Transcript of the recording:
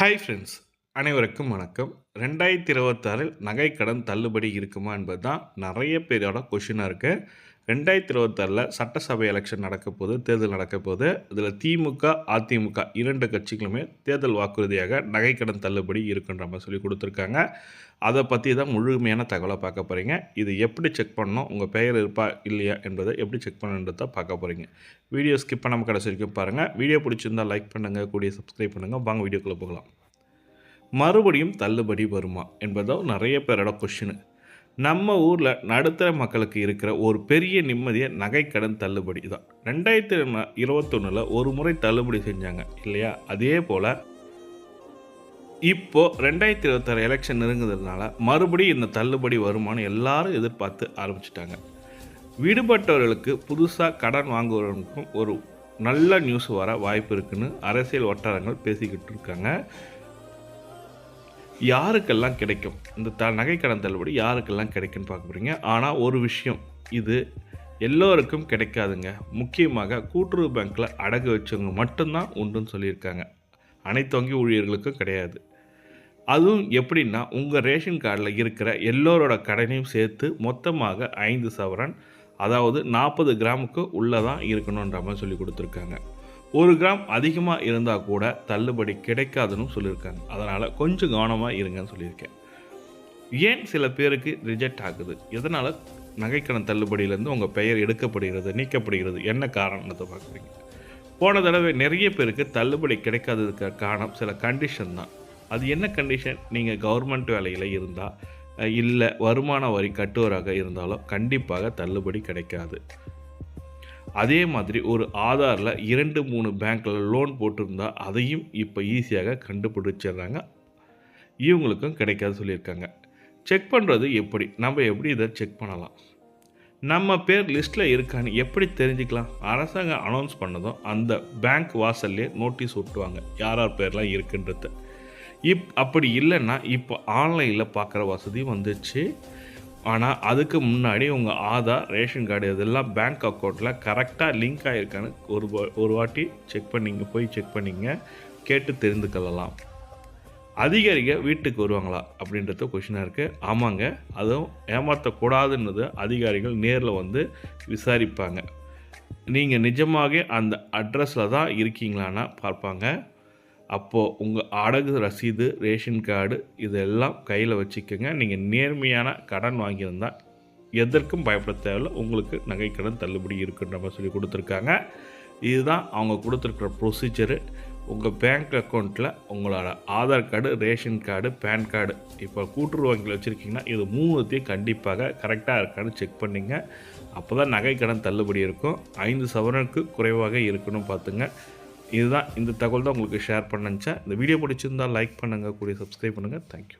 Hi friends, அனைவருக்கும் வணக்கம். 2026 நகை கடன் தள்ளுபடி இருக்குமா என்பது தான் நிறைய பேரோட கொஷினாக இருக்குது. 2026 சட்டசபை எலெக்ஷன் நடக்கப்போகுது, தேர்தல் நடக்கப்போகுது. இதில் திமுக, அதிமுக 2 கட்சிகளுமே தேர்தல் வாக்குறுதியாக நகை கடன் தள்ளுபடி இருக்குன்ற மாதிரி சொல்லி கொடுத்துருக்காங்க. அதை பற்றி தான் முழுமையான தகவலை பார்க்க போகிறீங்க. இது எப்படி செக் பண்ணணும், உங்கள் பெயர் இருப்பா இல்லையா என்பதை எப்படி செக் பண்ணணுன்றதை பார்க்க போகிறீங்க. வீடியோ ஸ்கிப் பண்ணாமல் கடைசி வரைக்கும் பாருங்கள். வீடியோ பிடிச்சிருந்தால் லைக் பண்ணுங்கள், கூடிய சப்ஸ்கிரைப் பண்ணுங்கள். வாங்க வீடியோக்குள்ளே போகலாம். மறுபடியும் தள்ளுபடி வருமா என்பதும் நிறைய பேரோட கொஷின். நம்ம ஊரில் நடுத்தர மக்களுக்கு இருக்கிற ஒரு பெரிய நிம்மதியை நகைக்கடன் தள்ளுபடி தான். 2021 ஒரு முறை தள்ளுபடி செஞ்சாங்க இல்லையா? அதே போல் இப்போது 2026 எலெக்ஷன் நெருங்குறதுனால மறுபடியும் இந்த தள்ளுபடி வருமானு எல்லாரும் எதிர்பார்த்து ஆரம்பிச்சிட்டாங்க. விடுபட்டவர்களுக்கு புதுசாக கடன் வாங்குவவர்களுக்கும் ஒரு நல்ல நியூஸ் வர வாய்ப்பு இருக்குன்னு அரசியல் வட்டாரங்கள் பேசிக்கிட்டு இருக்காங்க. யாருக்கெல்லாம் கிடைக்கும் இந்த நகைக்கடன் தள்ளுபடி, யாருக்கெல்லாம் கிடைக்குன்னு பார்க்க போகிறீங்க. ஆனால் ஒரு விஷயம், இது எல்லோருக்கும் கிடைக்காதுங்க. முக்கியமாக கூட்டுறவு பேங்க்கில் அடகு வச்சவங்க மட்டும்தான் உண்டுன்னு சொல்லியிருக்காங்க. அனைத்து வங்கி ஊழியர்களுக்கும் கிடையாது. அதுவும் எப்படின்னா, உங்கள் ரேஷன் கார்டில் இருக்கிற எல்லோரோட கடனையும் சேர்த்து மொத்தமாக 5 சவரன், அதாவது 40 கிராமுக்கு உள்ளே தான் இருக்கணுன்ற மாதிரி சொல்லி கொடுத்துருக்காங்க. 1 கிராம் அதிகமாக இருந்தால் கூட தள்ளுபடி கிடைக்காதுன்னு சொல்லியிருக்காங்க. அதனால் கொஞ்சம் கவனமாக இருங்கன்னு சொல்லியிருக்கேன். ஏன் சில பேருக்கு ரிஜெக்ட் ஆகுது, எதனால் நகைக்கடன் தள்ளுபடியிலேருந்து உங்கள் பெயர் எடுக்கப்படுகிறது, நீக்கப்படுகிறது, என்ன காரணத்தை பார்க்குறீங்க. போன தடவை நிறைய பேருக்கு தள்ளுபடி கிடைக்காததுக்கு காரணம் சில கண்டிஷன் தான். அது என்ன கண்டிஷன்? நீங்கள் கவர்மெண்ட் வேலையில் இருந்தால், இல்லை வருமான வரி கட்டுவராக இருந்தாலும் கண்டிப்பாக தள்ளுபடி கிடைக்காது. அதே மாதிரி ஒரு ஆதாரில் 2-3 பேங்க்கில் லோன் போட்டிருந்தால் அதையும் இப்போ ஈஸியாக கண்டுபிடிச்சிடுறாங்க. இவங்களுக்கும் கிடைக்காது சொல்லியிருக்காங்க. செக் பண்ணுறது எப்படி, நம்ம எப்படி இதை செக் பண்ணலாம், நம்ம பேர் லிஸ்ட்டில் இருக்கான்னு எப்படி தெரிஞ்சுக்கலாம்? அரசாங்கம் அனௌன்ஸ் பண்ணதும் அந்த பேங்க் வாசல்லே நோட்டீஸ் ஒட்டுவாங்க யார் யார் பேர்லாம் இருக்குன்றது. அப்படி இல்லைன்னா இப்போ ஆன்லைனில் பார்க்குற வசதி வந்துச்சு. ஆனால் அதுக்கு முன்னாடி உங்கள் ஆதார், ரேஷன் கார்டு இதெல்லாம் பேங்க் அக்கௌண்ட்டில் கரெக்டாக லிங்க் ஆகிருக்கான்னு ஒரு வாட்டி செக் பண்ணிங்க கேட்டு தெரிந்து கொள்ளலாம். அதிகாரிகள் வீட்டுக்கு வருவாங்களா அப்படின்றது கொஷினாக இருக்குது. ஆமாங்க, அதுவும் ஏமாற்றக்கூடாதுன்றது அதிகாரிகள் நேரில் வந்து விசாரிப்பாங்க. நீங்கள் நிஜமாக அந்த அட்ரஸில் தான் இருக்கீங்களான்னா பார்ப்பாங்க. அப்போது உங்கள் அடகு ரசீது, ரேஷன் கார்டு இதெல்லாம் கையில் வச்சுக்கோங்க. நீங்கள் நேர்மையான கடன் வாங்கியிருந்தால் எதற்கும் பயப்பட தேவையில்லை. உங்களுக்கு நகைக்கடன் தள்ளுபடி இருக்குன்ற மாதிரி சொல்லி கொடுத்துருக்காங்க. இதுதான் அவங்க கொடுத்துருக்குற ப்ரொசீஜரு. உங்கள் பேங்க் அக்கௌண்ட்டில் உங்களோட Aadhaar card, ration card, PAN card, இப்போ கூட்டுறவு வங்கியில் வச்சுருக்கீங்கன்னா இது 3த்தையும் கண்டிப்பாக கரெக்டாக இருக்கான்னு செக் பண்ணிங்க. அப்போ தான் நகைக்கடன் தள்ளுபடி இருக்கும். 5 சவரனுக்கு குறைவாக இருக்கணும் பார்த்துங்க. இதுதான், இந்த தகவல் தான் உங்களுக்கு ஷேர் பண்ண நினச்சேன். இந்த வீடியோ பிடிச்சிருந்தால் லைக் பண்ணுங்கள், கூடிய சப்ஸ்கிரைப் பண்ணுங்கள். தேங்க்யூ.